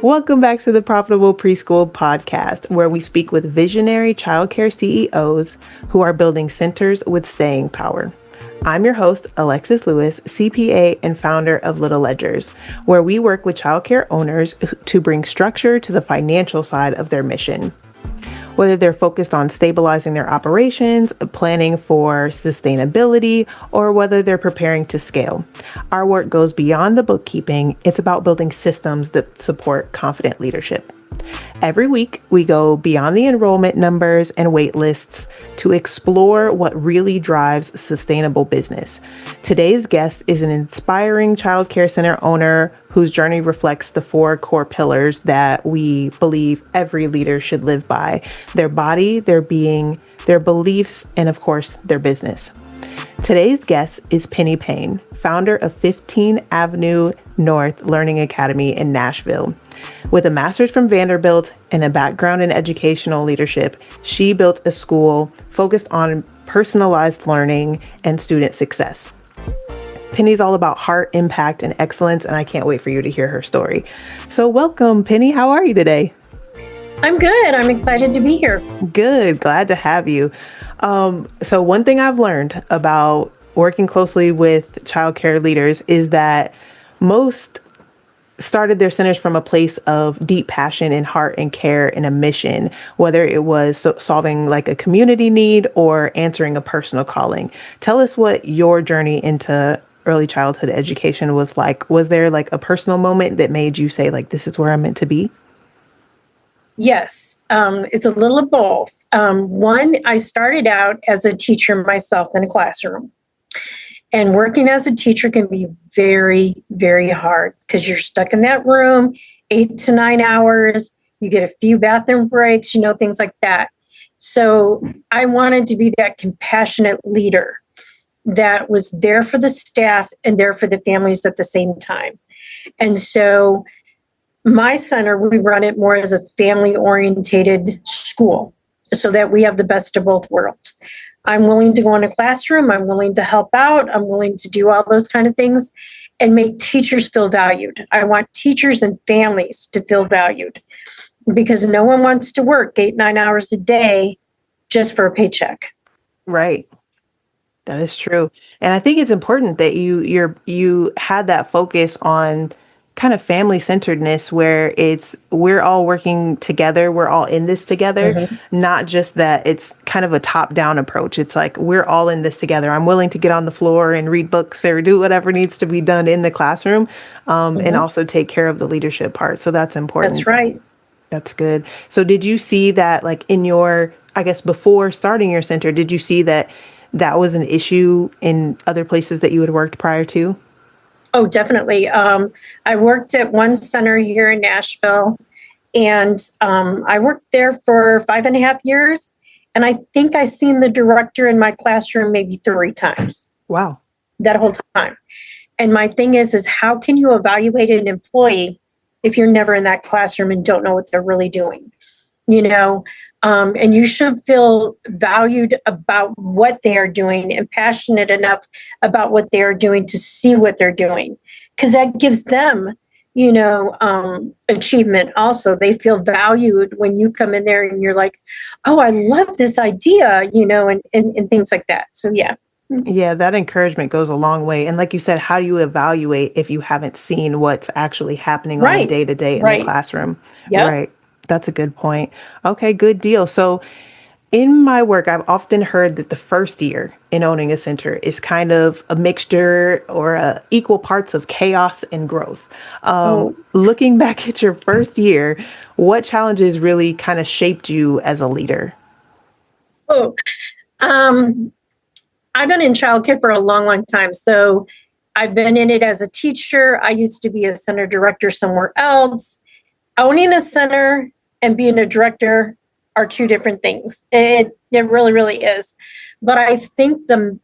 Welcome back to the Profitable Preschool Podcast, where we speak with visionary childcare CEOs who are building centers with staying power. I'm your host, Alexis Louis, CPA and founder of Little Ledgers, where we work with childcare owners to bring structure to the financial side of their mission. Whether they're focused on stabilizing their operations, planning for sustainability, or whether they're preparing to scale. Our work goes beyond the bookkeeping. It's about building systems that support confident leadership. Every week, we go beyond the enrollment numbers and wait lists to explore what really drives sustainable business. Today's guest is an inspiring child care center owner whose journey reflects the 4 core pillars that we believe every leader should live by: their body, their being, their beliefs, and of course, their business. Today's guest is Penny Payne, founder of 15 Avenue North Learning Academy in Nashville. With a master's from Vanderbilt and a background in educational leadership, she built a school focused on personalized learning and student success. Penny's all about heart, impact, and excellence, and I can't wait for you to hear her story. So welcome, Penny. How are you today? I'm good. I'm excited to be here. Good. Glad to have you. So one thing I've learned about working closely with childcare leaders is that most started their centers from a place of deep passion and heart and care and a mission, whether it was solving like a community need or answering a personal calling. Tell us what your journey into early childhood education was like. Was there like a personal moment that made you say like, this is where I'm meant to be? Yes, it's a little of both. One, I started out as a teacher myself in a classroom. And working as a teacher can be very, very hard because you're stuck in that room 8 to 9 hours. You get a few bathroom breaks, things like that. So I wanted to be that compassionate leader that was there for the staff and there for the families at the same time. And so my center, we run it more as a family-orientated school so that we have the best of both worlds. I'm willing to go in a classroom. I'm willing to help out. I'm willing to do all those kind of things and make teachers feel valued. I want teachers and families to feel valued because no one wants to work 8, 9 hours a day just for a paycheck. Right. That is true. And I think it's important that you had that focus on kind of family centeredness where we're all working together. We're all in this together, not just that it's kind of a top down approach. It's like, we're all in this together. I'm willing to get on the floor and read books or do whatever needs to be done in the classroom, and also take care of the leadership part. So that's important. That's right. That's good. So did you see that like in your, I guess before starting your center, did you see that that was an issue in other places that you had worked prior to? Oh, definitely. I worked at one center here in Nashville, and I worked there for 5.5 years. And I think I seen the director in my classroom maybe 3 times. Wow. That whole time. And my thing is how can you evaluate an employee if you're never in that classroom and don't know what they're really doing? And you should feel valued about what they are doing and passionate enough about what they are doing to see what they're doing, because that gives them, achievement. Also, they feel valued when you come in there and you're like, oh, I love this idea, and things like that. So, yeah. Yeah, that encouragement goes a long way. And like you said, how do you evaluate if you haven't seen what's actually happening on a day-to-day in the classroom? Yep. Right. That's a good point. Okay, good deal. So in my work, I've often heard that the first year in owning a center is kind of a mixture or equal parts of chaos and growth. Looking back at your first year, what challenges really kind of shaped you as a leader? I've been in childcare for a long, long time. So I've been in it as a teacher. I used to be a center director somewhere else. Owning a center and being a director are 2 different things. It really, really is. But I think the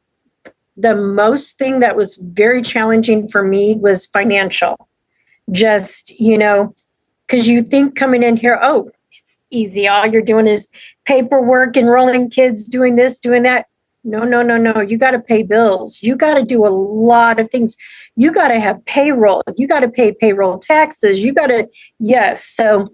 most thing that was very challenging for me was financial. Just, because you think coming in here, it's easy. All you're doing is paperwork, enrolling kids, doing this, doing that. No. You got to pay bills. You got to do a lot of things. You got to have payroll. You got to pay payroll taxes. Yes. So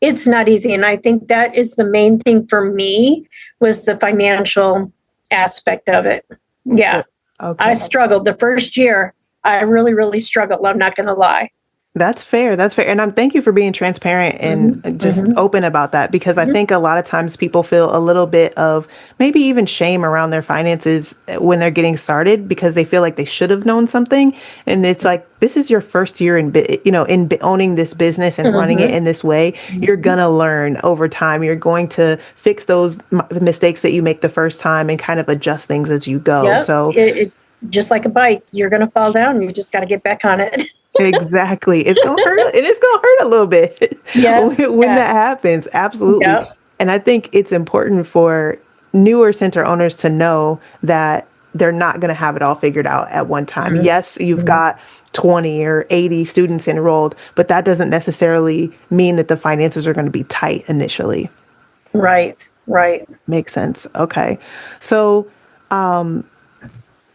it's not easy. And I think that is the main thing for me was the financial aspect of it. Yeah. Okay. I struggled the first year. I really, really struggled. I'm not going to lie. That's fair. That's fair. And thank you for being transparent and just open about that, because I think a lot of times people feel a little bit of maybe even shame around their finances when they're getting started because they feel like they should have known something. And it's like, this is your first year in owning this business and running it in this way. You're going to learn over time. You're going to fix those mistakes that you make the first time and kind of adjust things as you go. Yep. So it's just like a bike. You're going to fall down. You just got to get back on it. Exactly. It's going to hurt. And it's going to hurt a little bit when that happens. Absolutely. Yep. And I think it's important for newer center owners to know that they're not going to have it all figured out at one time. Yes, you've got 20 or 80 students enrolled, but that doesn't necessarily mean that the finances are going to be tight initially. Right. Makes sense. Okay. So,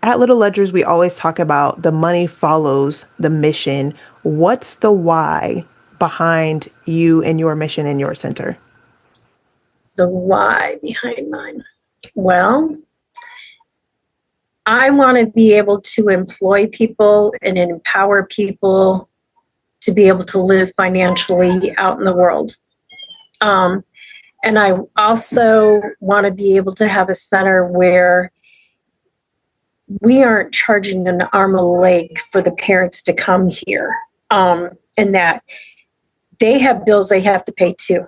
at Little Ledgers, we always talk about the money follows the mission. What's the why behind you and your mission in your center? The why behind mine. Well, I want to be able to employ people and empower people to be able to live financially out in the world. And I also want to be able to have a center where we aren't charging an arm and a leg for the parents to come here, and that they have bills they have to pay too,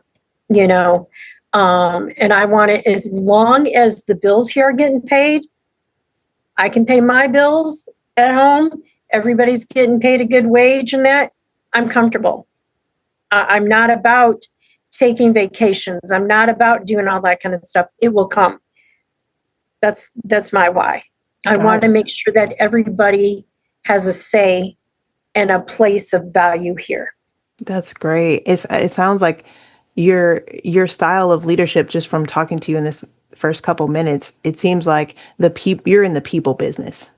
and I want it, as long as the bills here are getting paid, I can pay my bills at home. Everybody's getting paid a good wage and that I'm comfortable. I'm not about taking vacations. I'm not about doing all that kind of stuff. It will come. That's my why. I want to make sure that everybody has a say and a place of value here. That's great. It sounds like your style of leadership, just from talking to you in this first couple minutes, it seems like you're in the people business.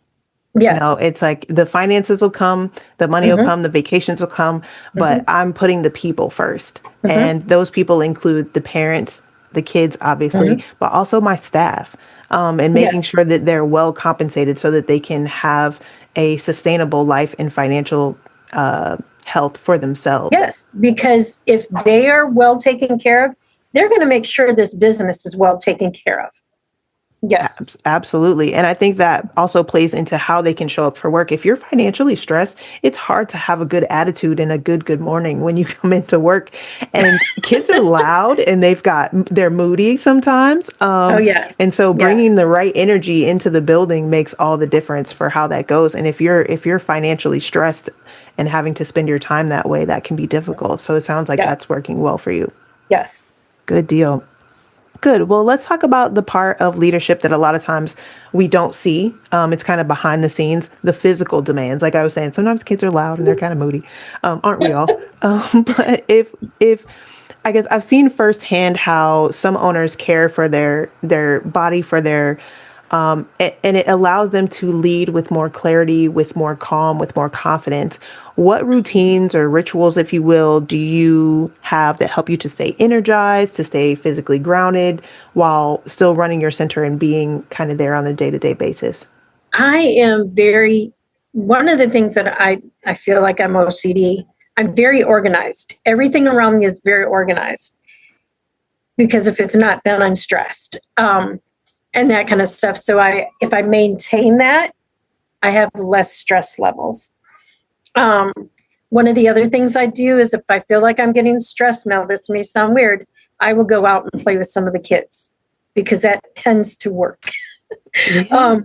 Yes. It's like the finances will come, the money will come, the vacations will come, but I'm putting the people first. And those people include the parents, the kids, obviously, but also my staff. And making sure that they're well compensated so that they can have a sustainable life and financial health for themselves. Yes, because if they are well taken care of, they're going to make sure this business is well taken care of. Yes. Absolutely. And I think that also plays into how they can show up for work. If you're financially stressed, it's hard to have a good attitude and a good morning when you come into work. And kids are loud and they're moody sometimes. Yes. And so bringing the right energy into the building makes all the difference for how that goes. And if you're financially stressed and having to spend your time that way, that can be difficult. So it sounds like that's working well for you. Yes. Good deal. Good. Well, let's talk about the part of leadership that a lot of times we don't see. It's kind of behind the scenes, the physical demands. Like I was saying, sometimes kids are loud and they're kind of moody. Aren't we all? But if I guess I've seen firsthand how some owners care for their body, for their and it allows them to lead with more clarity, with more calm, with more confidence. What routines or rituals, if you will, do you have that help you to stay energized, to stay physically grounded while still running your center and being kind of there on a day-to-day basis? One of the things that I feel like I'm OCD, I'm very organized. Everything around me is very organized. Because if it's not, then I'm stressed. And that kind of stuff. So if I maintain that, I have less stress levels. One of the other things I do is if I feel like I'm getting stressed, now this may sound weird, I will go out and play with some of the kids because that tends to work. And I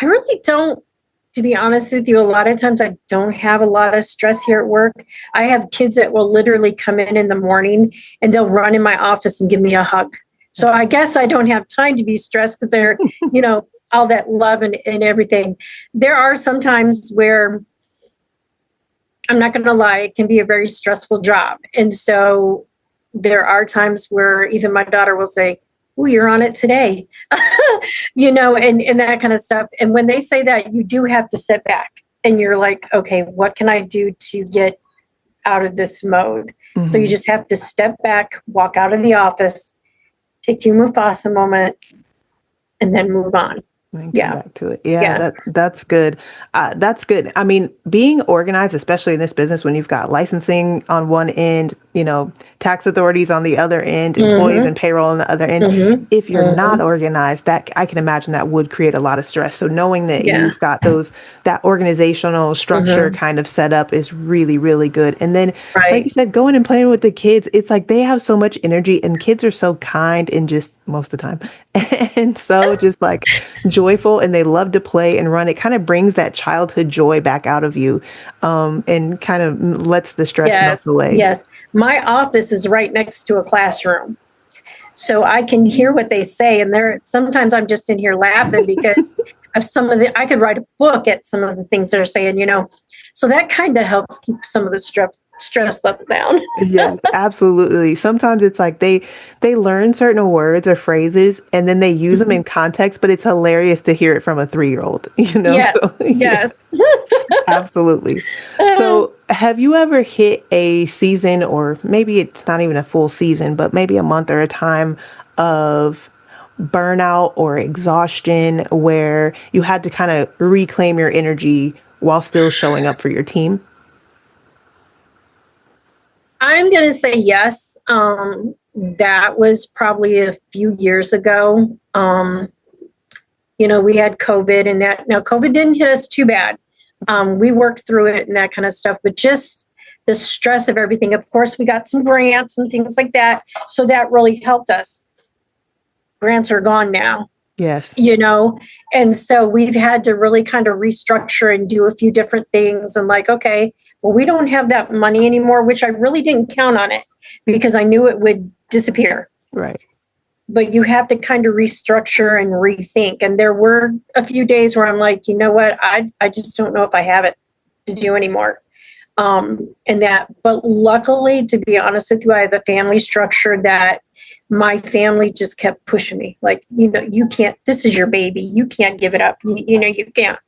really don't, to be honest with you, a lot of times I don't have a lot of stress here at work. I have kids that will literally come in the morning and they'll run in my office and give me a hug. So I guess I don't have time to be stressed because they're, all that love and everything. There are some times where, I'm not going to lie, it can be a very stressful job. And so there are times where even my daughter will say, oh, you're on it today, and that kind of stuff. And when they say that, you do have to sit back and you're like, okay, what can I do to get out of this mode? Mm-hmm. So you just have to step back, walk out of the office, take your Mufasa moment, and then move on. And come back to it. Yeah. That's good. That's good. I mean, being organized, especially in this business, when you've got licensing on one end, tax authorities on the other end, employees and payroll on the other end. If you're not organized, that I can imagine that would create a lot of stress. So knowing that you've got that organizational structure kind of set up is really, really good. And then, like you said, going and playing with the kids, it's like they have so much energy, and kids are so kind and just most of the time, and so just like joyful, and they love to play and run. It kind of brings that childhood joy back out of you, and kind of lets the stress melt away. Yes. My office is right next to a classroom, so I can hear what they say. And sometimes I'm just in here laughing because of I could write a book at some of the things they're saying, so that kind of helps keep some of the stress level down. Yes, absolutely. Sometimes it's like they learn certain words or phrases and then they use them in context, but it's hilarious to hear it from a 3-year-old, Yes, So, yes. Absolutely. So have you ever hit a season, or maybe it's not even a full season, but maybe a month or a time of burnout or exhaustion where you had to kind of reclaim your energy while still showing up for your team? I'm going to say yes. That was probably a few years ago. We had COVID and that. Now, COVID didn't hit us too bad. We worked through it and that kind of stuff, but just the stress of everything. Of course, we got some grants and things like that. So that really helped us. Grants are gone now. Yes. And so we've had to really kind of restructure and do a few different things and like, okay, well, we don't have that money anymore, which I really didn't count on it because I knew it would disappear. Right. But you have to kind of restructure and rethink. And there were a few days where I'm like, you know what, I just don't know if I have it to do anymore. But luckily, to be honest with you, I have a family structure that my family just kept pushing me. Like, you can't, this is your baby. You can't give it up. You can't.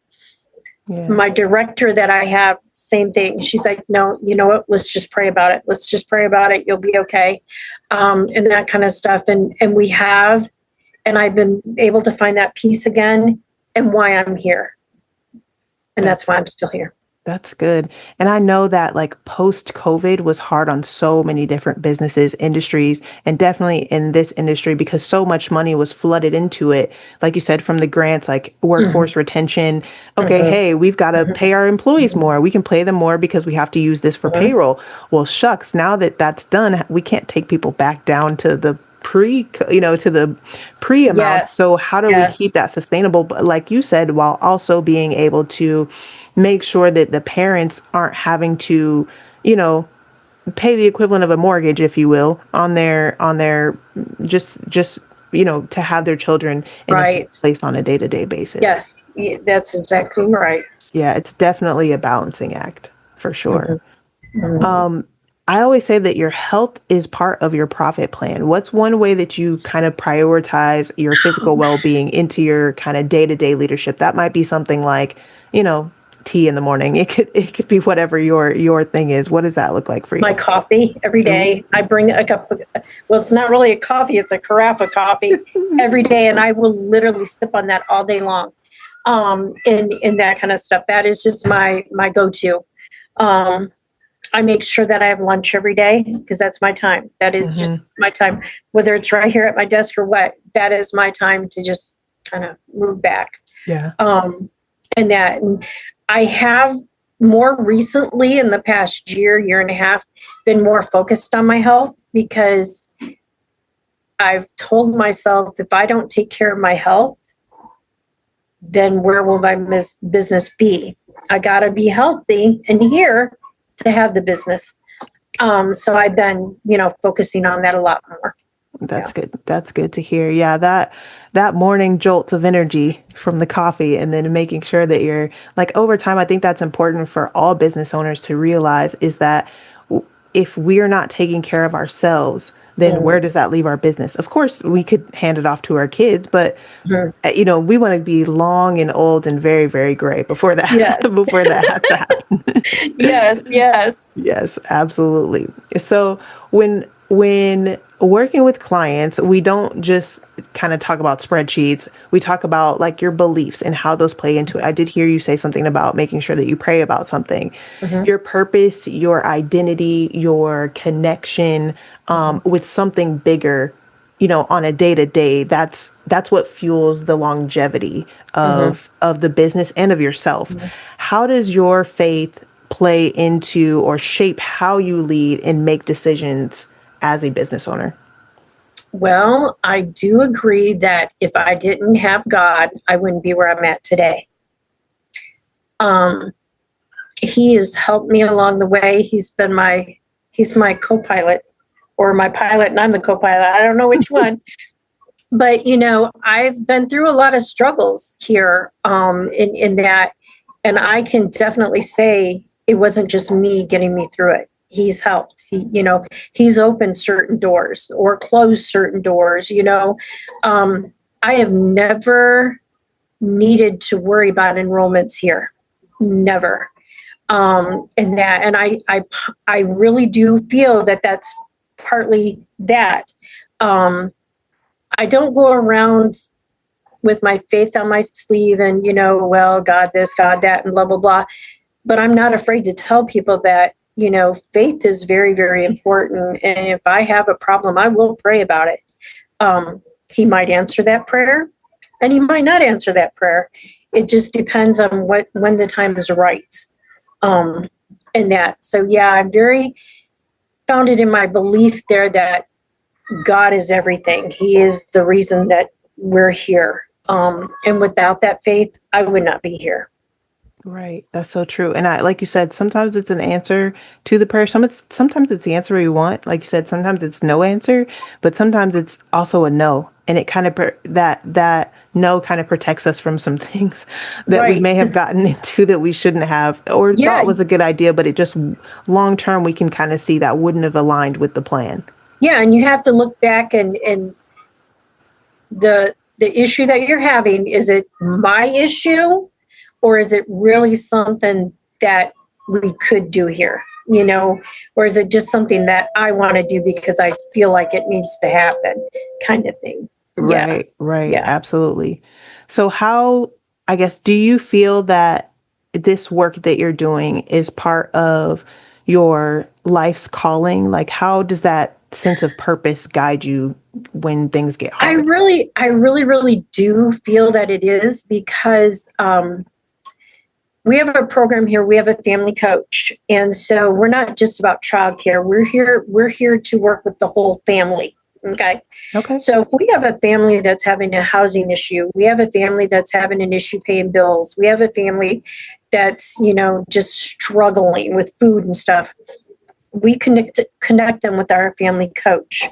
Yeah. My director that I have, same thing. She's like, no, you know what? Let's just pray about it. Let's just pray about it. You'll be okay. And that kind of stuff. And I've been able to find that peace again and why I'm here. And that's why I'm still here. That's good. And I know that like post-COVID was hard on so many different businesses, industries, and definitely in this industry because so much money was flooded into it. Like you said, from the grants, like workforce retention. Okay, hey, we've got to pay our employees more. We can pay them more because we have to use this for payroll. Well, shucks, now that that's done, we can't take people back down to the pre amount. Yes. So how do we keep that sustainable? But like you said, while also being able to make sure that the parents aren't having to, pay the equivalent of a mortgage, if you will, on their just to have their children in a place on a day-to-day basis. Yes, that's exactly right. Yeah, it's definitely a balancing act for sure. I always say that your health is part of your profit plan. What's one way that you kind of prioritize your physical well-being into your kind of day-to-day leadership? That might be something like, tea in the morning. It could be whatever your thing is. What does that look like for you? My coffee every day. I bring a cup of, well, it's not really a coffee, it's a carafe of coffee every day. And I will literally sip on that all day long. And that kind of stuff. That is just my go-to. I make sure that I have lunch every day because that's my time. That is just my time, whether it's right here at my desk or what, that is my time to just kind of move back. Yeah. And I have more recently in the past year and a half, been more focused on my health because I've told myself if I don't take care of my health, then where will my business be? I got to be healthy and here to have the business. So I've been, focusing on that a lot more. That's good. That's good to hear. Yeah, that morning jolt of energy from the coffee and then making sure that you're like over time, I think that's important for all business owners to realize is that if we're not taking care of ourselves, then where does that leave our business? Of course, we could hand it off to our kids, but Mhm. we want to be long and old and very, very gray before that, Yes. before that has to happen. Yes, yes. Yes, absolutely. So when working with clients, we don't just kind of talk about spreadsheets. We talk about like your beliefs and how those play into it. I did hear you say something about making sure that you pray about something. Mhm, Your purpose, your identity, your connection mhm, with something bigger, on a day to day. That's what fuels the longevity mhm, of the business and of yourself. mhm. How does your faith play into or shape how you lead and make decisions as a business owner? Well, I do agree that if I didn't have God, I wouldn't be where I'm at today. Um, he has helped me along the way. He's my co-pilot or my pilot and I'm the co-pilot. I don't know which one. But I've been through a lot of struggles here in that, and I can definitely say it wasn't just me getting me through it. He's helped. He's opened certain doors or closed certain doors. I have never needed to worry about enrollments here. Never. And I really do feel that that's partly that. Um, I don't go around with my faith on my sleeve and, well, God this, God that, and blah, blah, blah. But I'm not afraid to tell people that, faith is very, very important. And if I have a problem, I will pray about it. He might answer that prayer and he might not answer that prayer. It just depends on when the time is right. Um, and that. So, yeah, I'm very founded in my belief there that God is everything. He is the reason that we're here. And without that faith, I would not be here. Right. That's so true. And like you said, sometimes it's an answer to the prayer. Sometimes it's the answer we want. Like you said, sometimes it's no answer, but sometimes it's also a no. And it kind of, that no kind of protects us from some things that we Right. may have gotten into that we shouldn't have or Yeah. thought was a good idea, but it just long term, we can kind of see that wouldn't have aligned with the plan. Yeah. And you have to look back and the issue that you're having, is it my issue or is it really something that we could do here? Or is it just something that I want to do because I feel like it needs to happen kind of thing? Yeah. Right, right, Yeah. absolutely. So I guess, do you feel that this work that you're doing is part of your life's calling? Like, how does that sense of purpose guide you when things get I hard? really do feel that it is because we have a program here. We have a family coach, and so we're not just about childcare. We're here to work with the whole family. Okay. Okay. So if we have a family that's having a housing issue, we have a family that's having an issue paying bills, we have a family that's, just struggling with food and stuff. We connect them with our family coach.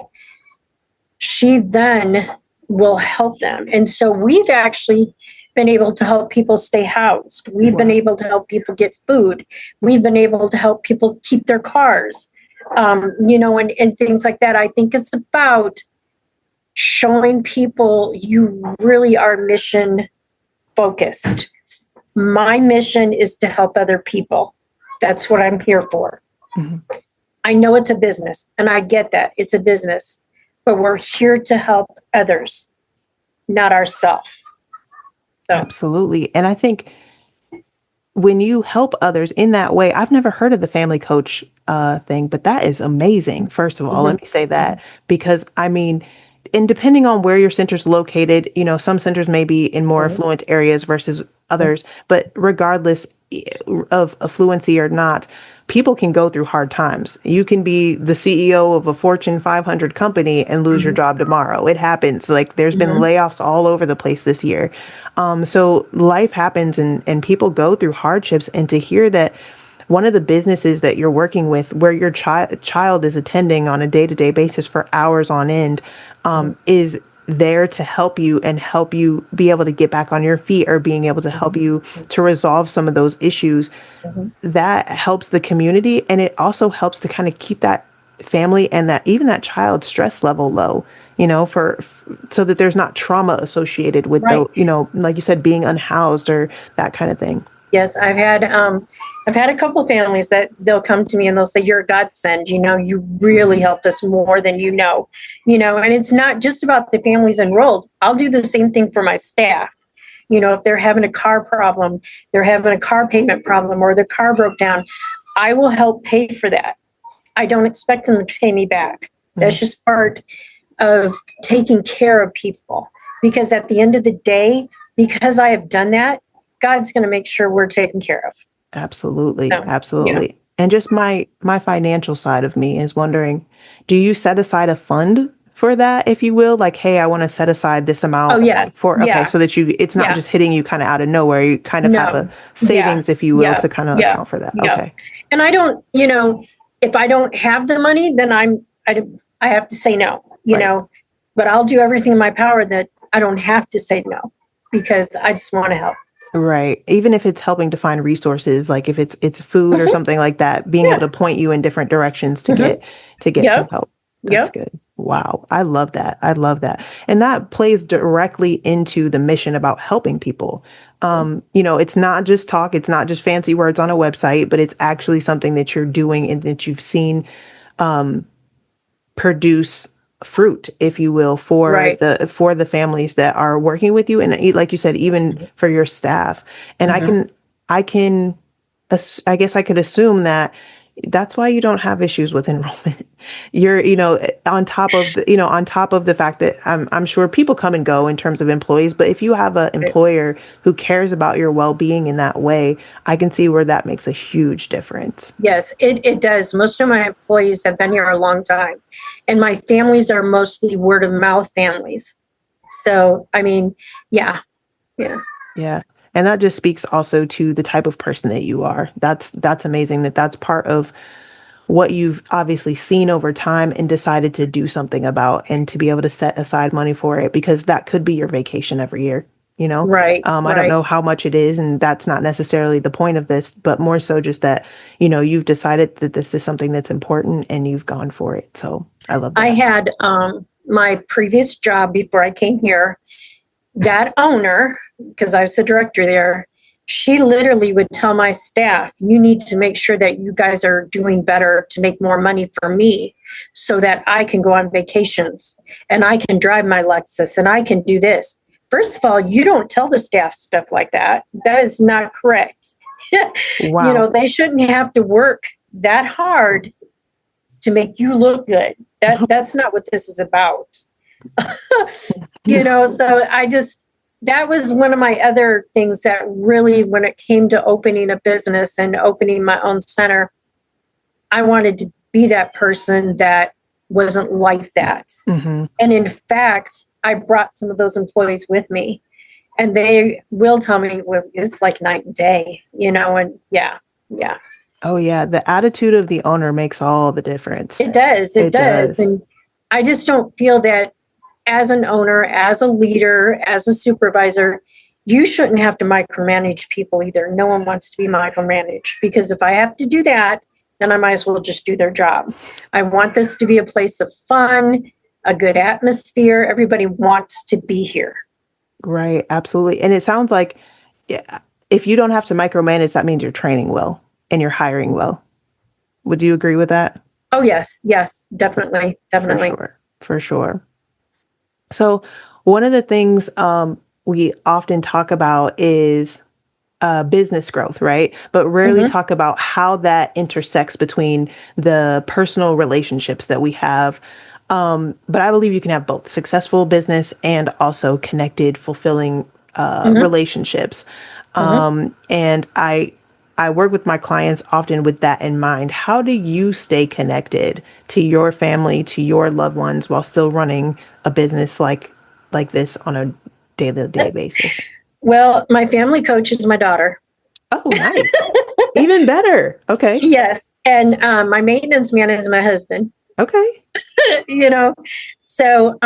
She then will help them. And so we've actually been able to help people stay housed. We've been able to help people get food. We've been able to help people keep their cars, and things like that. I think it's about showing people you really are mission focused. My mission is to help other people. That's what I'm here for. Mhm. I know it's a business, and I get that it's a business, but we're here to help others, not ourselves. So, Absolutely. And I think when you help others in that way, I've never heard of the family coach thing, but that is amazing. First of all, mhm, let me say that because I mean, and depending on where your center's located, some centers may be in more mhm, affluent areas versus others, but regardless of affluency or not, people can go through hard times. You can be the CEO of a Fortune 500 company and lose your mhm, job tomorrow. It happens. Like there's been mhm, layoffs all over the place this year. So life happens and people go through hardships. And to hear that one of the businesses that you're working with where your child is attending on a day-to-day basis for hours on end mhm, is there to help you and help you be able to get back on your feet or being able to help mhm, you to resolve some of those issues, mhm, that helps the community. And it also helps to kind of keep that family and that even that child's stress level low, so that there's not trauma associated with Right. like you said, being unhoused or that kind of thing. Yes, I've had a couple families that they'll come to me and they'll say, "You're a godsend. You really helped us more than you know." And it's not just about the families enrolled. I'll do the same thing for my staff. If they're having a car problem, they're having a car payment problem, or their car broke down, I will help pay for that. I don't expect them to pay me back. That's just part of taking care of people. Because at the end of the day, because I have done that, God's going to make sure we're taken care of. Absolutely. So, Absolutely. And just my financial side of me is wondering, do you set aside a fund for that, if you will? Like, hey, I want to set aside this amount Oh, yes. okay, so that it's not just hitting you kind of out of nowhere. You kind of have a savings, if you will, to kind of account for that. Okay. And I don't, if I don't have the money, then I have to say no, but I'll do everything in my power that I don't have to say no, because I just want to help. Right. Even if it's helping to find resources, like if it's food or something like that, being able to point you in different directions to get some help. That's good. Wow. I love that. I love that. And that plays directly into the mission about helping people. It's not just talk, it's not just fancy words on a website, but it's actually something that you're doing and that you've seen produce fruit, if you will, for the families that are working with you, and like you said, even for your staff. And I guess I could assume that that's why you don't have issues with enrollment. You're, on top of the fact that I'm sure people come and go in terms of employees, but if you have an employer who cares about your well-being in that way, I can see where that makes a huge difference. Yes, it does. Most of my employees have been here a long time, and my families are mostly word of mouth families. So, I mean, yeah. And that just speaks also to the type of person that you are. That's amazing that's part of what you've obviously seen over time and decided to do something about, and to be able to set aside money for it, because that could be your vacation every year, Right. I don't know how much it is, and that's not necessarily the point of this, but more so just that, you've decided that this is something that's important and you've gone for it. So I love that. I had my previous job before I came here, that owner, because I was the director there, she literally would tell my staff, "You need to make sure that you guys are doing better to make more money for me, so that I can go on vacations and I can drive my Lexus and I can do this." First of all, you don't tell the staff stuff like that. That is not correct. Wow. They shouldn't have to work that hard to make you look good. That's not what this is about. So that was one of my other things that really, when it came to opening a business and opening my own center, I wanted to be that person that wasn't like that. And in fact, I brought some of those employees with me, and they will tell me, well, it's like night and day, and yeah. Oh yeah. The attitude of the owner makes all the difference. It does. It does. And I just don't feel that as an owner, as a leader, as a supervisor, you shouldn't have to micromanage people either. No one wants to be micromanaged, because if I have to do that, then I might as well just do their job. I want this to be a place of fun, a good atmosphere. Everybody wants to be here. Right. Absolutely. And it sounds like if you don't have to micromanage, that means you're training well and you're hiring well. Would you agree with that? Oh, yes. Yes, definitely. For sure. So one of the things we often talk about is business growth, right? But rarely talk about how that intersects between the personal relationships that we have. But I believe you can have both successful business and also connected, fulfilling relationships. And I work with my clients often with that in mind. How do you stay connected to your family, to your loved ones, while still running a business like this on a day-to-day basis? Well, my family coach is my daughter. Oh, nice. Even better. Okay. Yes. And my maintenance man is my husband. Okay. So,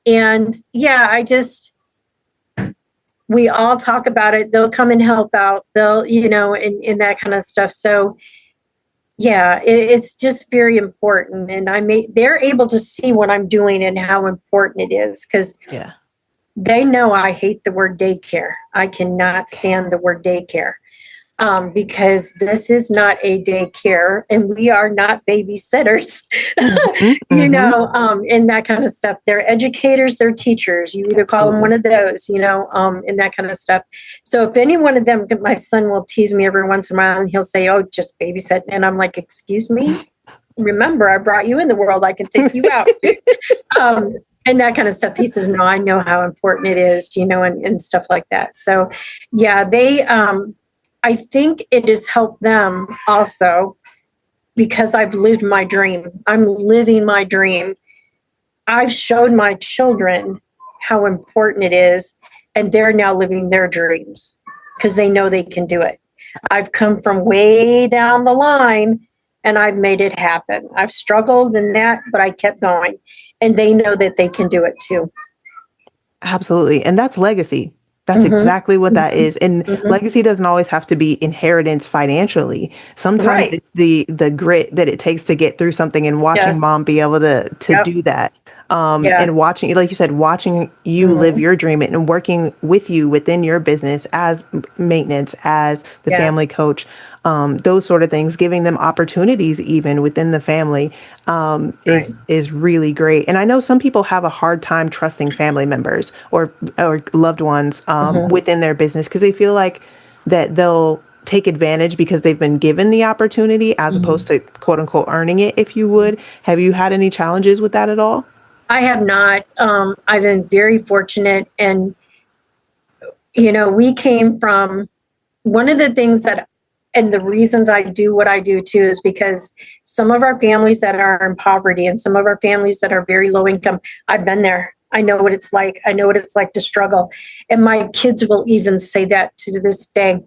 and yeah, we all talk about it. They'll come and help out. They'll, and that kind of stuff. So Yeah, it's just very important. And they're able to see what I'm doing and how important it is, because Yeah. they know I hate the word daycare. I cannot stand the word daycare. Because this is not a daycare and we are not babysitters, and that kind of stuff. They're educators, they're teachers. You either call them one of those, and that kind of stuff. So if any one of them, my son will tease me every once in a while and he'll say, "Oh, just babysitting." And I'm like, "Excuse me? Remember, I brought you in the world. I can take you out." And that kind of stuff. He says, "No, I know how important it is, and stuff like that." So yeah, I think it has helped them also because I've lived my dream. I'm living my dream. I've showed my children how important it is, and they're now living their dreams because they know they can do it. I've come from way down the line and I've made it happen. I've struggled in that, but I kept going, and they know that they can do it too. Absolutely. And that's legacy. That's exactly what that is. And legacy doesn't always have to be inheritance financially. Sometimes it's the grit that it takes to get through something, and watching mom be able to do that. And watching, like you said, watching you live your dream and working with you within your business as maintenance, as the family coach, those sort of things, giving them opportunities even within the family is really great. And I know some people have a hard time trusting family members or loved ones within their business because they feel like that they'll take advantage because they've been given the opportunity as opposed to quote unquote earning it, if you would. Have you had any challenges with that at all? I have not. I've been very fortunate. And, we came from one of the things and the reasons I do what I do too is because some of our families that are in poverty and some of our families that are very low income, I've been there. I know what it's like. I know what it's like to struggle. And my kids will even say that to this day.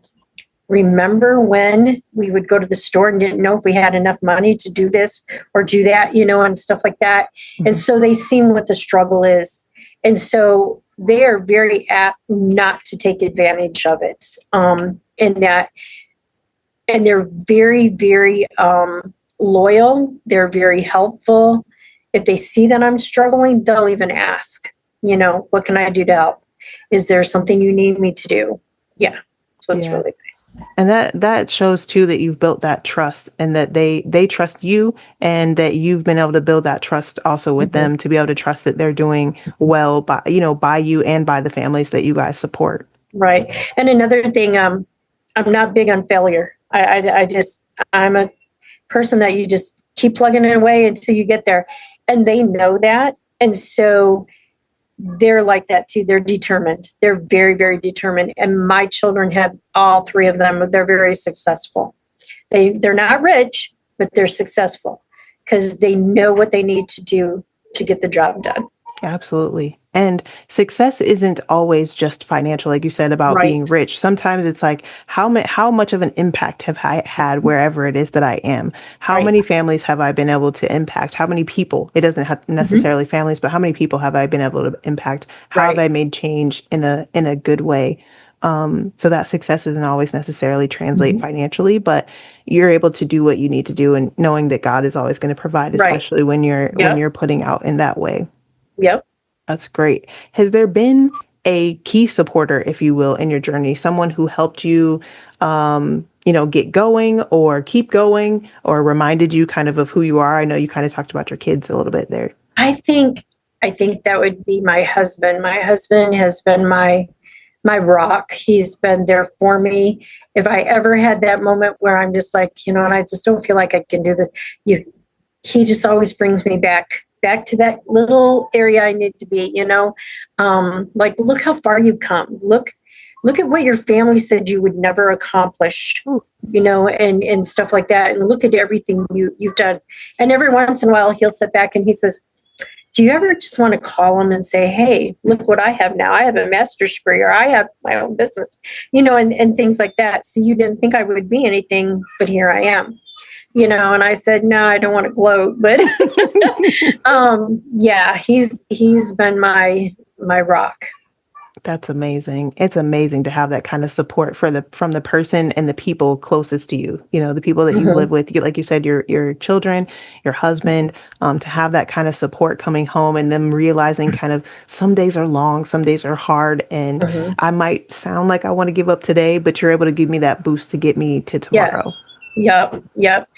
Remember when we would go to the store and didn't know if we had enough money to do this or do that, and stuff like that. And so they seen what the struggle is. And so they are very apt not to take advantage of it. And they're very, very loyal. They're very helpful. If they see that I'm struggling, they'll even ask, what can I do to help? Is there something you need me to do? Yeah. So it's really nice. And that shows too that you've built that trust, and that they trust you, and that you've been able to build that trust also with them to be able to trust that they're doing well by you and by the families that you guys support. Right. And another thing, I'm not big on failure. I'm a person that you just keep plugging it away until you get there. And they know that. And so they're like that too. They're determined. They're very, very determined. And my children have all three of them. They're very successful. They're not rich, but they're successful because they know what they need to do to get the job done. Absolutely. And success isn't always just financial, like you said about being rich. Sometimes it's like, how much of an impact have I had wherever it is that I am? How many families have I been able to impact? How many people? It doesn't have necessarily families, but how many people have I been able to impact? How have I made change in a good way? So that success doesn't always necessarily translate financially, but you're able to do what you need to do, and knowing that God is always going to provide, especially when you're putting out in that way. Yep. That's great. Has there been a key supporter, if you will, in your journey? Someone who helped you, get going or keep going, or reminded you kind of who you are? I know you kind of talked about your kids a little bit there. I think that would be my husband. My husband has been my rock. He's been there for me. If I ever had that moment where I'm just like, and I just don't feel like I can do this, he just always brings me back to that little area I need to be, like, look how far you've come. Look at what your family said you would never accomplish, and stuff like that. And look at everything you've done. And every once in a while he'll sit back and he says, do you ever just want to call him and say, hey, look what I have now. I have a master's degree, or I have my own business, and things like that. So you didn't think I would be anything, but here I am. And I said, no, I don't want to gloat, but he's been my rock. That's amazing. It's amazing to have that kind of support from the person and the people closest to you. You know, the people that you live Hmm. with, like you said, your children, your husband, to have that kind of support coming home and them realizing kind of some days are long, some days are hard, and Hmm. I might sound like I want to give up today, but you're able to give me that boost to get me to tomorrow. Yes. Yep. Yep.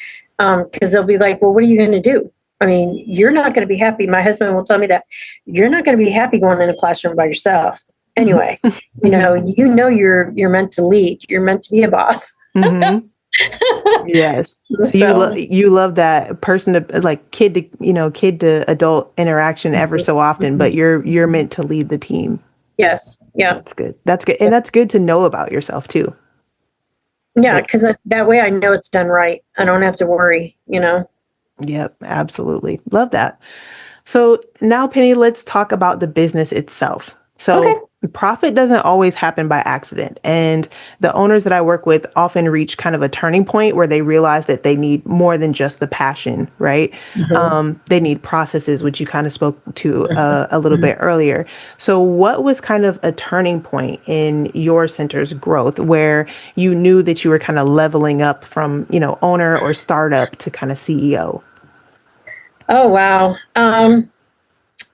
Because they'll be like, well, what are you going to do? I mean, you're not going to be happy. My husband will tell me that you're not going to be happy going in a classroom by yourself. Anyway, you're meant to lead. You're meant to be a boss. Hmm. Yes. So So, you love that person to like kid to adult interaction ever mhm, so often, mhm, but you're mhm. meant to lead the team. Yes. Yeah. That's good. That's good. And that's good to know about yourself too. Yeah. That, Because that way I know it's done right. I don't have to worry. yep, absolutely. Love that. So now, Penny, let's talk about the business itself. Okay. So profit doesn't always happen by accident. And the owners that I work with often reach kind of a turning point where they realize that they need more than just the passion, right? Mhm, They need processes, which you kind of spoke to mhm, a little mhm. bit earlier. So what was kind of a turning point in your center's growth where you knew that you were kind of leveling up from, owner or startup to kind of CEO? Oh, wow.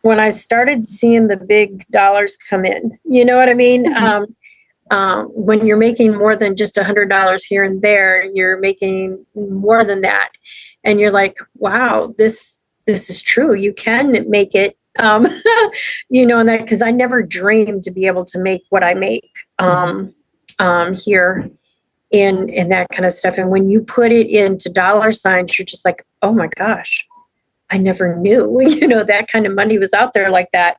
When I started seeing the big dollars come in, you know what I mean? When you're making more than just $100 here and there, you're making more than that, and you're like, "Wow, this is true. You can make it." And that because I never dreamed to be able to make what I make Mhm. here in that kind of stuff. And when you put it into dollar signs, you're just like, "Oh my gosh, I never knew." That kind of money was out there like that.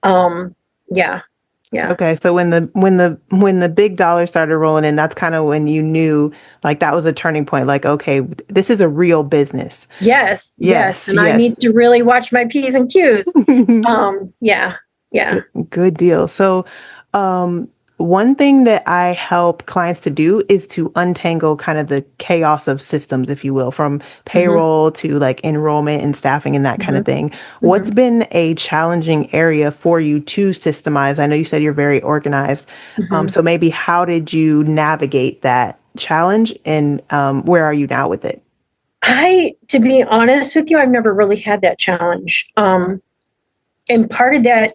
Um, yeah, yeah. Okay, so when the big dollar started rolling in, that's kind of when you knew like that was a turning point. Like, okay, this is a real business. Yes, yes, Yes, and I yes. need to really watch my P's and Q's. Yeah, yeah. Good deal. So, um, one thing that I help clients to do is to untangle kind of the chaos of systems, if you will, from Mhm, payroll to like enrollment and staffing and that kind of mhm, thing. What's mhm, been a challenging area for you to systemize? I know you said you're very organized. mhm. So maybe how did you navigate that challenge and where are you now with it? To be honest with you, I've never really had that challenge. And part of that,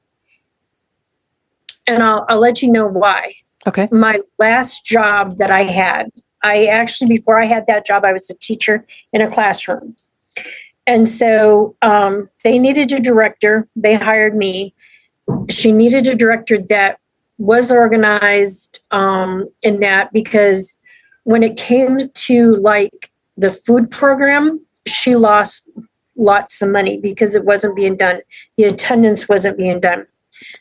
and I'll let you know why. Okay. My last job that I had, I actually, before I had that job, I was a teacher in a classroom. And so they needed a director. They hired me. She needed a director that was organized in that because when it came to like the food program, she lost lots of money because it wasn't being done. The attendance wasn't being done.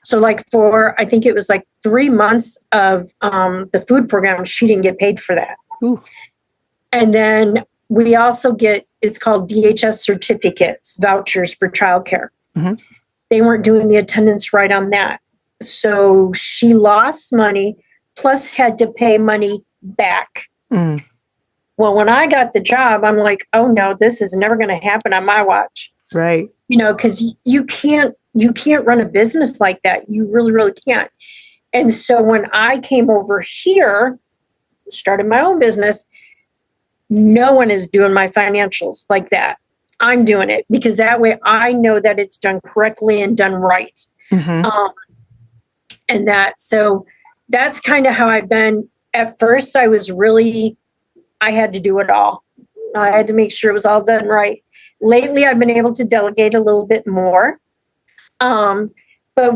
So, like I think it was like 3 months of the food program, she didn't get paid for that. Ooh. And then we also get, it's called DHS certificates, vouchers for childcare. Hmm. They weren't doing the attendance right on that. So she lost money, plus had to pay money back. Mm, Well, when I got the job, I'm like, oh no, this is never going to happen on my watch. right. Because you can't run a business like that. You really, really can't. And so when I came over here, started my own business, no one is doing my financials like that. I'm doing it because that way I know that it's done correctly and done right. Hmm. Um, so that's kind of how I've been. At first, I had to do it all. I had to make sure it was all done right. Lately, I've been able to delegate a little bit more. Um, but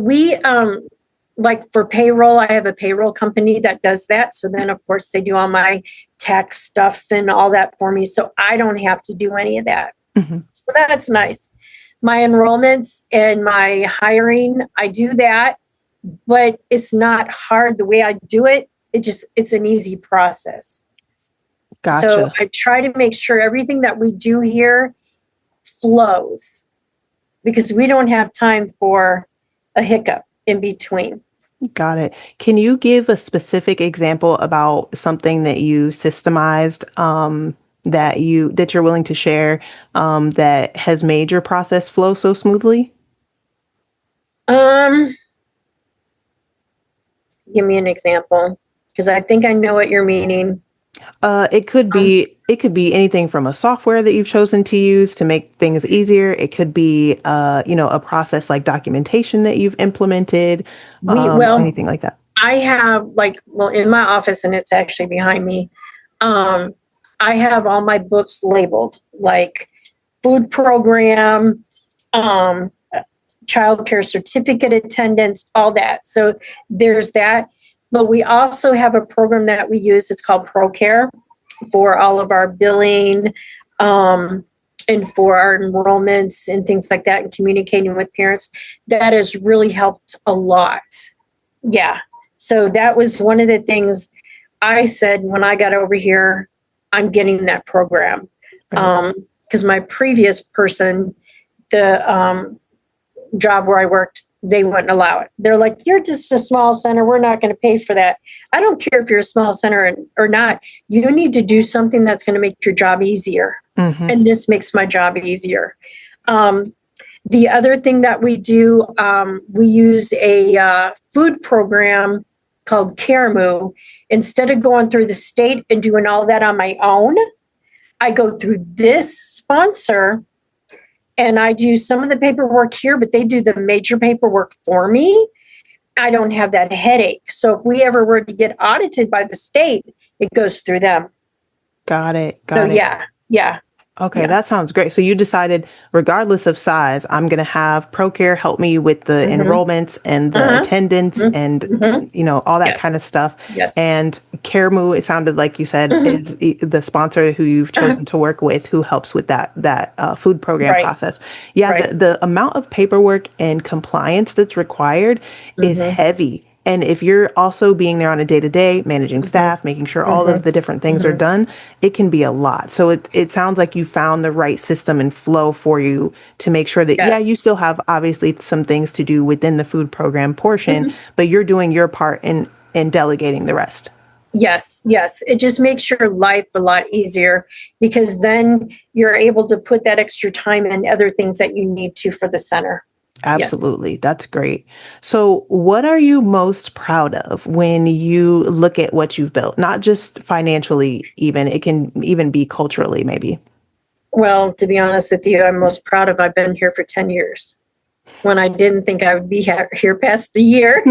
like for payroll, I have a payroll company that does that. So then, of course, they do all my tax stuff and all that for me. So I don't have to do any of that. Hmm. So that's nice. My enrollments and my hiring, I do that, but it's not hard the way I do it. It's an easy process. So Gotcha. I try to make sure everything that we do here flows because we don't have time for a hiccup in between. Got it. Can you give a specific example about something that you systemized, that you're willing to share, that has made your process flow so smoothly? Um, give me an example, because I think I know what you're meaning. It could be anything from a software that you've chosen to use to make things easier. It could be a process like documentation that you've implemented, anything like that. I have in my office, and it's actually behind me. I have all my books labeled like food program, childcare certificate attendance, all that. So there's that. But we also have a program that we use. It's called ProCare for all of our billing and for our enrollments and things like that, and communicating with parents. That has really helped a lot. Yeah. So that was one of the things I said when I got over here, I'm getting that program. Because my previous person, the job where I worked, they wouldn't allow it. They're like, you're just a small center. We're not going to pay for that. I don't care if you're a small center or not. You need to do something that's going to make your job easier. Mm-hmm. And this makes my job easier. The other thing that we do, we use a food program called CareMove. Instead of going through the state and doing all that on my own, I go through this sponsor and I do some of the paperwork here, but they do the major paperwork for me. I don't have that headache. So if we ever were to get audited by the state, it goes through them. Got it. Yeah. Okay, that sounds great. So you decided, regardless of size, I'm going to have ProCare help me with the enrollments and the attendance and, all that kind of stuff. Yes. And CareMove, it sounded like you said, is the sponsor who you've chosen to work with, who helps with that food program process. Yeah, right. The amount of paperwork and compliance that's required is heavy. And if you're also being there on a day-to-day, managing staff, making sure all of the different things are done, it can be a lot. So it sounds like you found the right system and flow for you to make sure that, you still have obviously some things to do within the food program portion, but you're doing your part in delegating the rest. Yes. It just makes your life a lot easier, because then you're able to put that extra time in other things that you need to for the center. Absolutely. Yes. That's great. So what are you most proud of when you look at what you've built? Not just financially, even. It can even be culturally, maybe. Well, to be honest with you, I'm most proud of I've been here for 10 years when I didn't think I would be here past the year.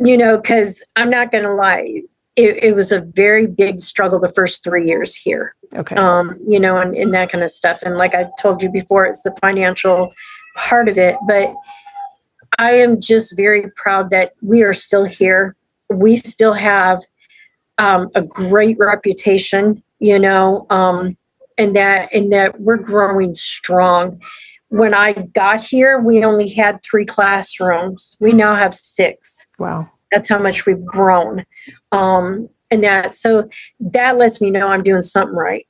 Because I'm not going to lie. It was a very big struggle the first 3 years here. Okay. And that kind of stuff. And like I told you before, it's the financial part of it. But I am just very proud that we are still here. We still have a great reputation, and that we're growing strong. When I got here, we only had 3 classrooms. We now have 6. Wow. That's how much we've grown. So that lets me know I'm doing something right.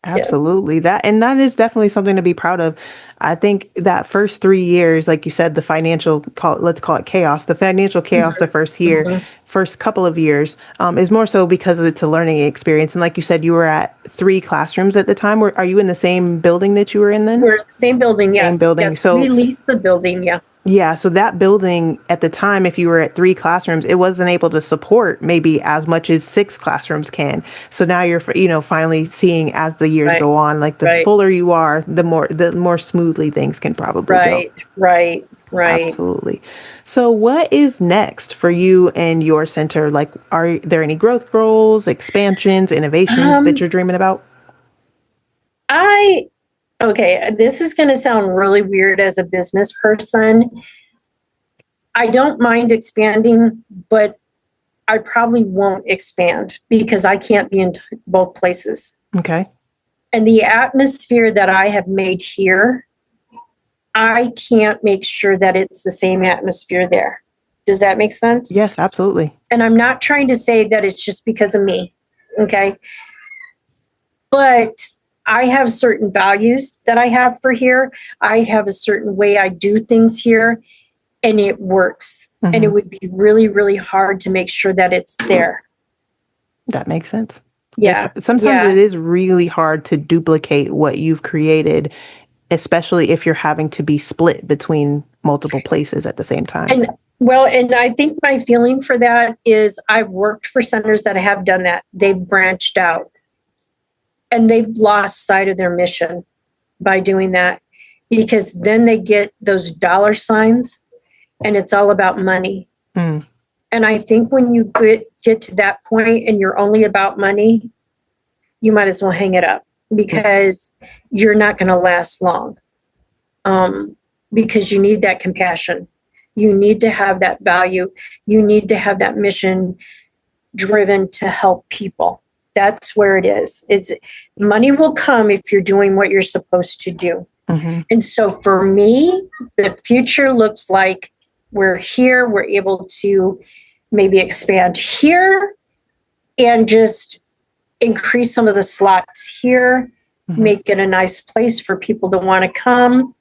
Absolutely. That is definitely something to be proud of. I think that first 3 years, like you said, the financial, let's call it chaos, the financial chaos, the first couple of years is more so because it's a learning experience. And like you said, you were at 3 classrooms at the time. Are you in the same building that you were in then? We're in the same building, yes. Same building. Yes, so we leased the building, yeah. Yeah. So that building at the time, if you were at 3 classrooms, it wasn't able to support maybe as much as 6 classrooms can. So now you're, finally seeing as the years go on, like the fuller you are, the more smoothly things can probably go. Right. Absolutely. So what is next for you and your center? Like, are there any growth goals, expansions, innovations that you're dreaming about? Okay, this is going to sound really weird as a business person. I don't mind expanding, but I probably won't expand because I can't be in both places. Okay. And the atmosphere that I have made here, I can't make sure that it's the same atmosphere there. Does that make sense? Yes, absolutely. And I'm not trying to say that it's just because of me. Okay. But I have certain values that I have for here. I have a certain way I do things here, and it works. Mm-hmm. And it would be really, really hard to make sure that it's there. That makes sense. Yeah. Sometimes it is really hard to duplicate what you've created, especially if you're having to be split between multiple places at the same time. Well, and I think my feeling for that is I've worked for centers that have done that. They've branched out and they've lost sight of their mission by doing that, because then they get those dollar signs and it's all about money. Mm. And I think when you get to that point and you're only about money, you might as well hang it up, because you're not going to last long. Because you need that compassion. You need to have that value. You need to have that mission driven to help people. That's where it is. It's money will come if you're doing what you're supposed to do. Mm-hmm. And so for me, the future looks like we're here, we're able to maybe expand here and just increase some of the slots here, make it a nice place for people to want to come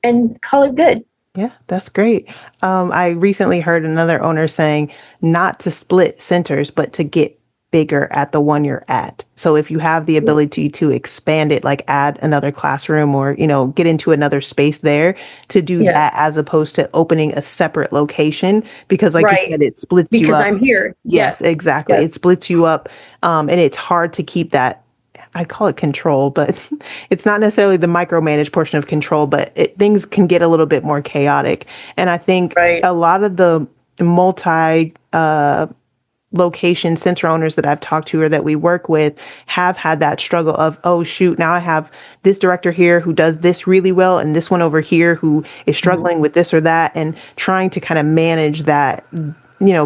and call it good. Yeah, that's great. I recently heard another owner saying not to split centers, but to get bigger at the one you're at. So if you have the ability to expand it, like add another classroom or, get into another space there, to do that as opposed to opening a separate location, because like you said, it splits you up. Because I'm here. Yes, exactly. It splits you up. And it's hard to keep that. I'd call it control, but it's not necessarily the micromanaged portion of control, but things can get a little bit more chaotic. And I think a lot of the location center owners that I've talked to or that we work with have had that struggle of, oh shoot, now I have this director here who does this really well and this one over here who is struggling with this or that, and trying to kind of manage that,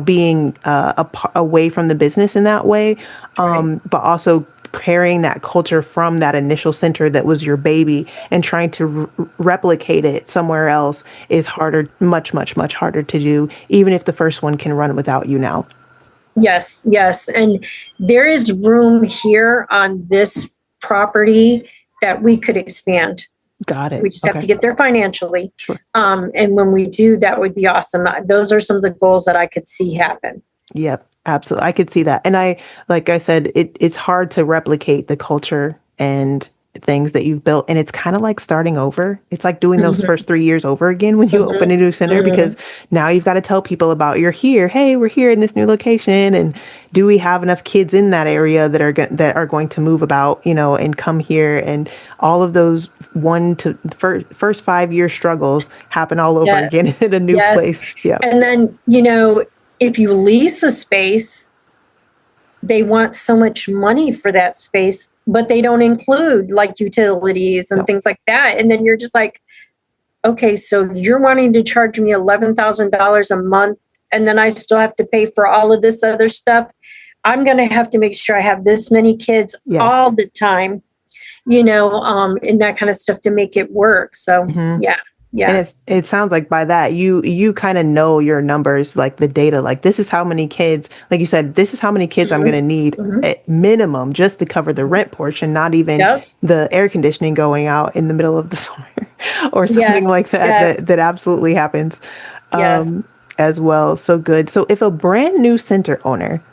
being away from the business in that way, but also carrying that culture from that initial center that was your baby and trying to replicate it somewhere else is harder, much, much, much harder to do, even if the first one can run without you now. Yes. And there is room here on this property that we could expand. Got it. We just have to get there financially. Sure. And when we do, that would be awesome. Those are some of the goals that I could see happen. Yep, absolutely. I could see that. And like I said, it's hard to replicate the culture and things that you've built. And it's kind of like starting over. It's like doing those first 3 years over again when you open a new center, because now you've got to tell people about you're here. Hey, we're here in this new location. And do we have enough kids in that area that are going to move about, and come here? And all of those first 5 year struggles happen all over again in a new place. Yeah. And then, if you lease a space, they want so much money for that space, but they don't include like utilities and things like that. And then you're just like, okay, so you're wanting to charge me $11,000 a month, and then I still have to pay for all of this other stuff. I'm going to have to make sure I have this many kids all the time, and that kind of stuff to make it work. So, yeah. And it sounds like by that, you kind of know your numbers, like the data, like this is how many kids, like you said, this is how many kids I'm going to need at minimum just to cover the rent portion, not even the air conditioning going out in the middle of the summer or something like that, that absolutely happens as well. So good. So if a brand new center owner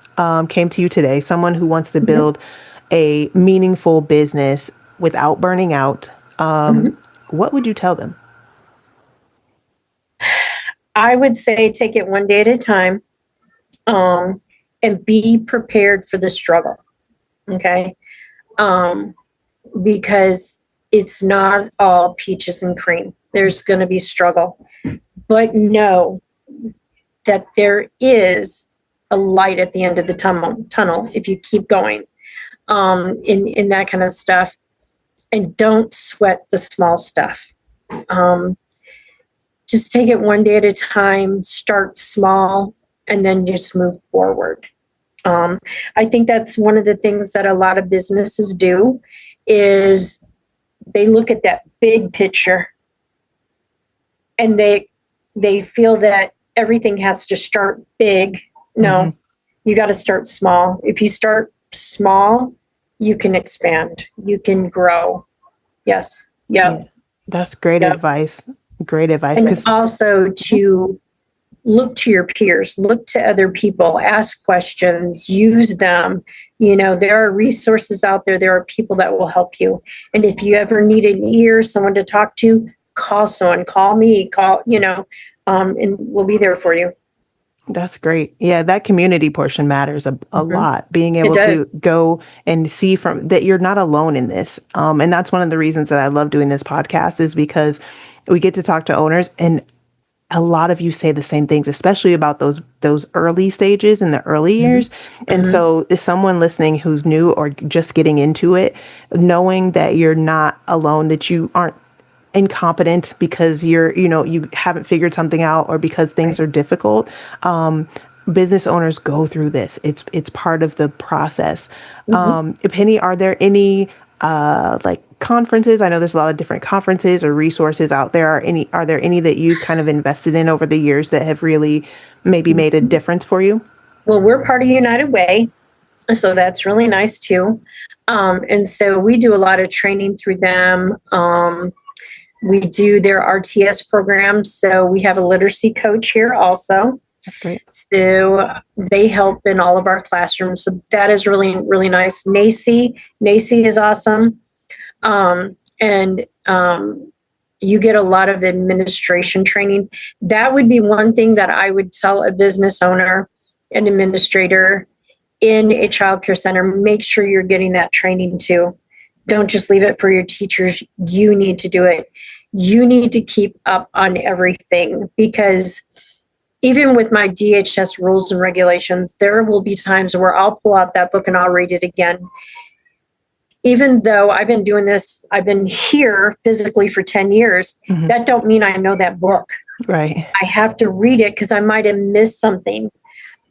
came to you today, someone who wants to build a meaningful business without burning out, what would you tell them? I would say take it one day at a time, and be prepared for the struggle. Okay. Because it's not all peaches and cream. There's going to be struggle, but know that there is a light at the end of the tunnel if you keep going, in that kind of stuff, and don't sweat the small stuff. Just take it one day at a time, start small, and then just move forward. I think that's one of the things that a lot of businesses do is they look at that big picture and they feel that everything has to start big. No, you got to start small. If you start small, you can expand, you can grow. Yes. Yeah. That's great advice. Great advice. And also to look to your peers, look to other people, ask questions, use them. There are resources out there. There are people that will help you. And if you ever need an ear, someone to talk to, call someone, call me, and we'll be there for you. That's great. Yeah, that community portion matters a lot. Being able to go and see from that you're not alone in this. And that's one of the reasons that I love doing this podcast is because we get to talk to owners, and a lot of you say the same things, especially about those early stages in the early years. And so is someone listening who's new or just getting into it, knowing that you're not alone, that you aren't incompetent because you haven't figured something out or because things are difficult. Business owners go through this. It's part of the process. Penny, are there any like conferences? I know there's a lot of different conferences or resources out there. Are there any that you've kind of invested in over the years that have really maybe made a difference for you? Well, we're part of United Way, so that's really nice too. And so we do a lot of training through them. We do their RTS programs. So we have a literacy coach here also. That's great. So they help in all of our classrooms. So that is really, really nice. NACI is awesome. And you get a lot of administration training. That would be one thing that I would tell a business owner, an administrator in a childcare center, make sure you're getting that training too. Don't just leave it for your teachers. You need to do it. You need to keep up on everything, because even with my DHS rules and regulations, there will be times where I'll pull out that book and I'll read it again. Even though I've been doing this, I've been here physically for 10 years, that don't mean I know that book. Right. I have to read it because I might have missed something.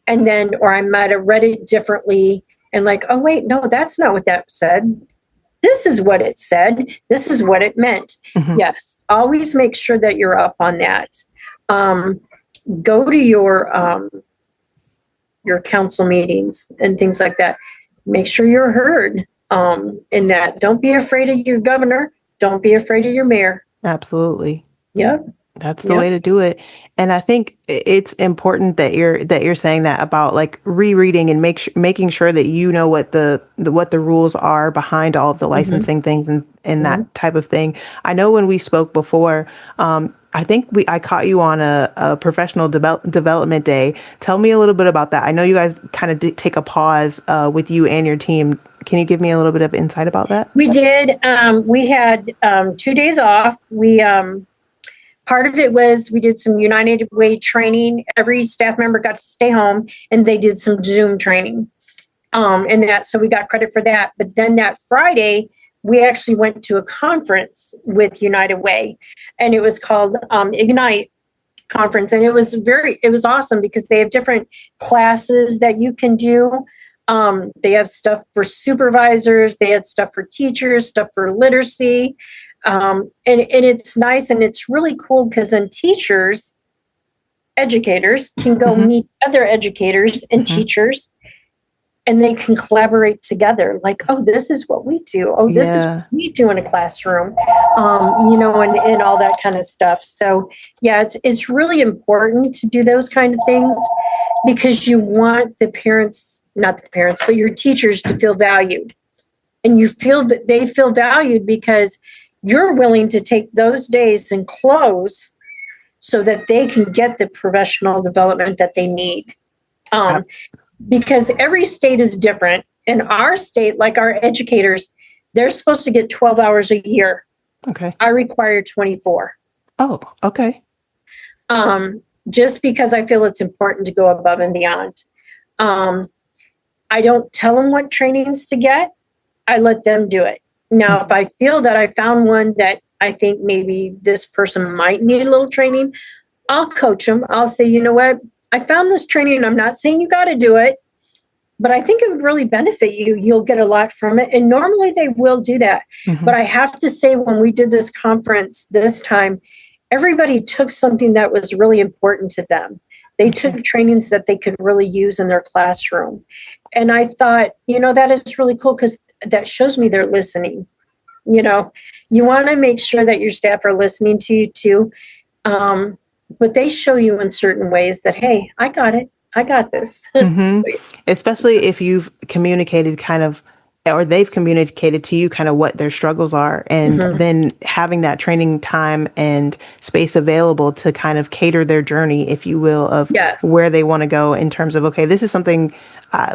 And then, or I might have read it differently and like, oh, wait, no, that's not what that said. This is what it said. This is what it meant. Yes. Always make sure that you're up on that. Go to your council meetings and things like that. Make sure you're heard in that. Don't be afraid of your governor. Don't be afraid of your mayor. Absolutely. Yep. That's the way to do it. And I think it's important that you're saying that about like rereading and making sure that you know what the rules are behind all of the licensing things and that type of thing. I know when we spoke before, I think I caught you on a professional development day. Tell me a little bit about that. I know you guys kind of did take a pause with you and your team. Can you give me a little bit of insight about that? We did. We had 2 days off. Part of it was we did some United Way training. Every staff member got to stay home and they did some Zoom training. So we got credit for that. But then that Friday, we actually went to a conference with United Way, and it was called Ignite conference. And it was awesome because they have different classes that you can do. They have stuff for supervisors. They had stuff for teachers, stuff for literacy. And it's nice and it's really cool because then educators can go meet other educators and teachers, and they can collaborate together. Like, oh, this is what we do. Oh, this is what we do in a classroom, and all that kind of stuff. So yeah, it's really important to do those kind of things because you want not the parents, but your teachers to feel valued, and you feel that they feel valued because you're willing to take those days and close so that they can get the professional development that they need. Because every state is different. In our state, like our educators, they're supposed to get 12 hours a year. Okay. I require 24. Oh, okay. Just because I feel it's important to go above and beyond. I don't tell them what trainings to get. I let them do it. Now, if I feel that I found one that I think maybe this person might need a little training, I'll coach them. I'll say, you know what? I found this training. I'm not saying you got to do it, but I think it would really benefit you. You'll get a lot from it. And normally they will do that. But I have to say, when we did this conference this time, everybody took something that was really important to them. They took trainings that they could really use in their classroom. And I thought, that is really cool because that shows me they're listening. You want to make sure that your staff are listening to you too. But they show you in certain ways that, hey, I got it. I got this. Especially if you've communicated kind of or they've communicated to you kind of what their struggles are, and then having that training time and space available to kind of cater their journey, if you will, of Yes. where they want to go in terms of, okay, this is something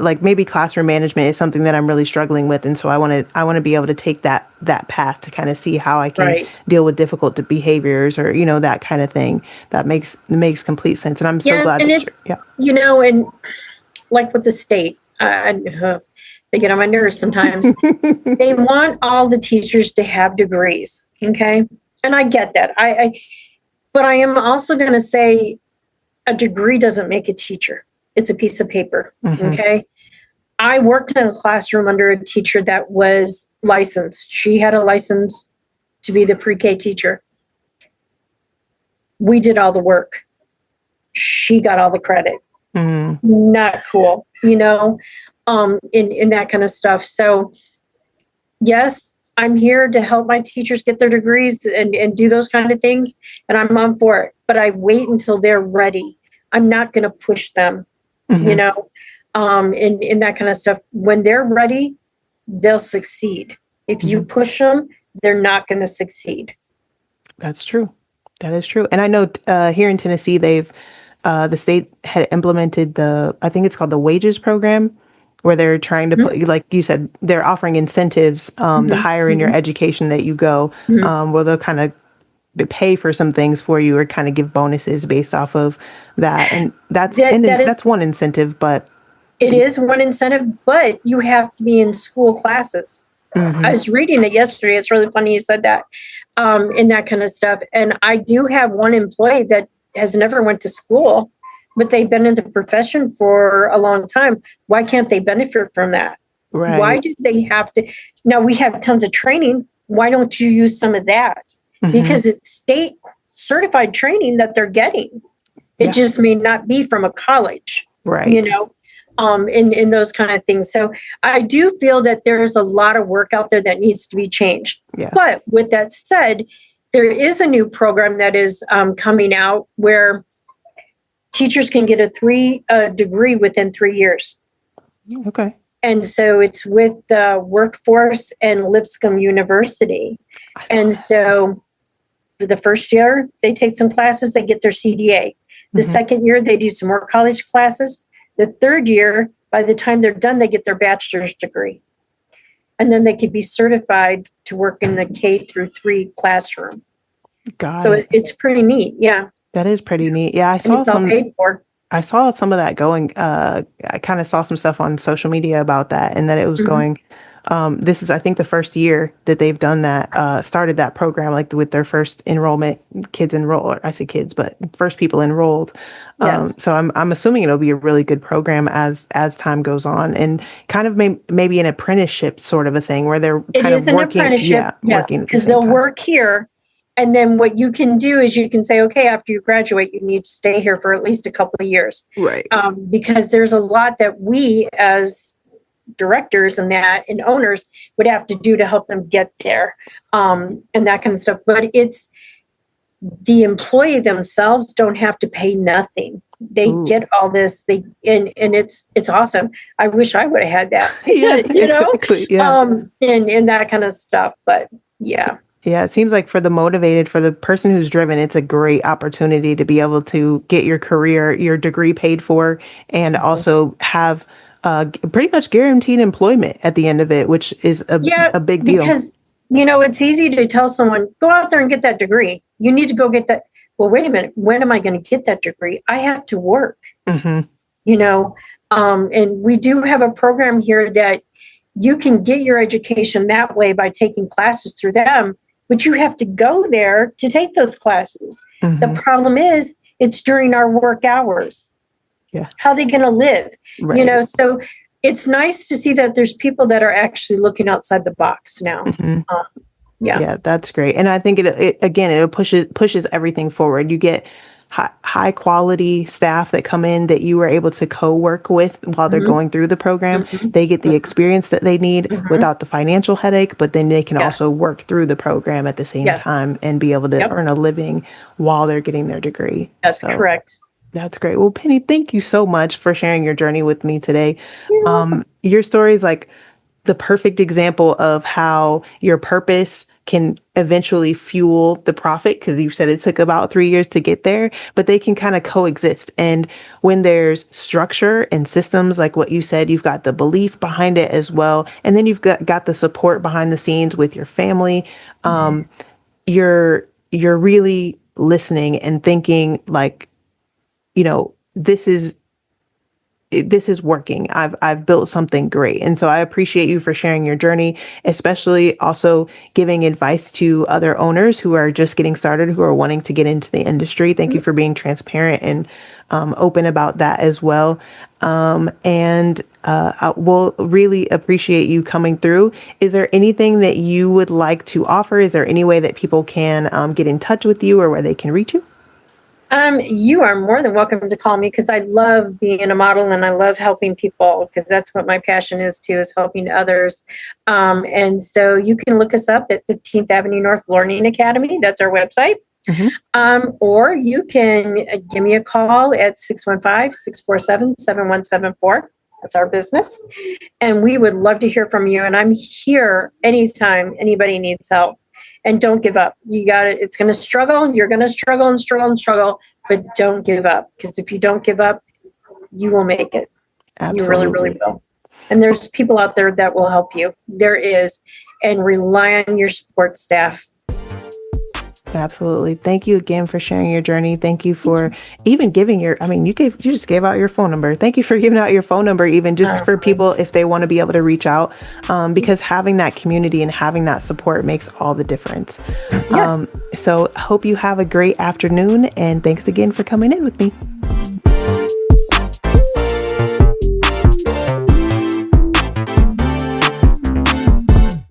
like maybe classroom management is something that I'm really struggling with, and so I want to be able to take that path to kind of see how I can Right. deal with difficult behaviors, or that kind of thing. That makes complete sense, and I'm so Yeah, glad and that it, you're, yeah. and like with the state, they get on my nerves sometimes. They want all the teachers to have degrees, okay? And I get that. But I am also going to say a degree doesn't make a teacher. It's a piece of paper, okay? I worked in a classroom under a teacher that was licensed. She had a license to be the pre-K teacher. We did all the work. She got all the credit. Not cool, in that kind of stuff. So yes, I'm here to help my teachers get their degrees and do those kind of things, and I'm on for it. But I wait until they're ready. I'm not going to push them, in that kind of stuff. When they're ready, they'll succeed. If you push them, they're not going to succeed. That's true. That is true. And I know here in Tennessee, the state had implemented I think it's called the wages program, where they're trying to put, like you said, they're offering incentives the higher in your education that you go, where they'll kind of pay for some things for you, or kind of give bonuses based off of that. And that's one incentive, but it is one incentive, but you have to be in school classes. I was reading it yesterday. It's really funny you said that, and that kind of stuff. And I do have one employee that has never went to school, but they've been in the profession for a long time. Why can't they benefit from that? Right. Why do they have to? Now we have tons of training. Why don't you use some of that? Because it's state certified training that they're getting. It just may not be from a college, right? In those kind of things. So I do feel that there's a lot of work out there that needs to be changed. Yeah. But with that said, there is a new program that is coming out where teachers can get a degree within 3 years. Okay. And so it's with the Workforce and Lipscomb University. And so for the first year, they take some classes, they get their CDA. The second year, they do some more college classes. The third year, by the time they're done, they get their bachelor's degree. And then they could be certified to work in the K-3 classroom. It's pretty neat. Yeah. That is pretty neat. Yeah. I saw some of that going, I kind of saw some stuff on social media about that, and that it was going, this is, I think, the first year that they've done that, started that program, like with their first enrollment, kids enrolled, I say kids, but first people enrolled. So I'm assuming it'll be a really good program as time goes on, and kind of maybe an apprenticeship sort of a thing where they're kind of working. Yes, because they'll work here. And then what you can do is you can say, okay, after you graduate, you need to stay here for at least a couple of years. Right. Because there's a lot that we as directors and owners would have to do to help them get there, and that kind of stuff. But it's the employee themselves don't have to pay nothing. They get all this. And it's awesome. I wish I would have had that. Exactly. Yeah. And that kind of stuff. But yeah. Yeah, it seems like for the person who's driven, it's a great opportunity to be able to get your degree paid for, and also have pretty much guaranteed employment at the end of it, which is a big deal. Because, it's easy to tell someone, go out there and get that degree. You need to go get that. Well, wait a minute. When am I going to get that degree? I have to work, and we do have a program here that you can get your education that way by taking classes through them. But you have to go there to take those classes. The problem is it's during our work hours. Yeah. How are they going to live? Right. So it's nice to see that there's people that are actually looking outside the box now. Yeah, that's great. And I think it pushes everything forward. You get high quality staff that come in that you were able to co-work with while they're going through the program. They get the experience that they need without the financial headache, but then they can also work through the program at the same time and be able to earn a living while they're getting their degree. That's correct. That's great. Well, Penny, thank you so much for sharing your journey with me today. Your story is like the perfect example of how your purpose can eventually fuel the profit, because you said it took about 3 years to get there, but they can kind of coexist. And when there's structure and systems, like what you said, you've got the belief behind it as well. And then you've got the support behind the scenes with your family. You're really listening and thinking like, this is working. I've built something great. And so I appreciate you for sharing your journey, especially also giving advice to other owners who are just getting started, who are wanting to get into the industry. Thank you for being transparent and open about that as well. I will really appreciate you coming through. Is there anything that you would like to offer? Is there any way that people can get in touch with you or where they can reach you? You are more than welcome to call me, because I love being a model and I love helping people, because that's what my passion is too, is helping others. And so you can look us up at 15th Avenue North Learning Academy. That's our website. Or you can give me a call at 615-647-7174. That's our business. And we would love to hear from you. And I'm here anytime anybody needs help. And don't give up. You got it. It's going to struggle. You're going to struggle and struggle and struggle, but don't give up. Because if you don't give up, you will make it. Absolutely. You really, really will. And there's people out there that will help you. There is. And rely on your support staff. Absolutely. Thank you again for sharing your journey. Thank you for even giving you just gave out your phone number. Thank you for giving out your phone number, even just for people if they want to be able to reach out, because having that community and having that support makes all the difference. Yes. So hope you have a great afternoon, and thanks again for coming in with me.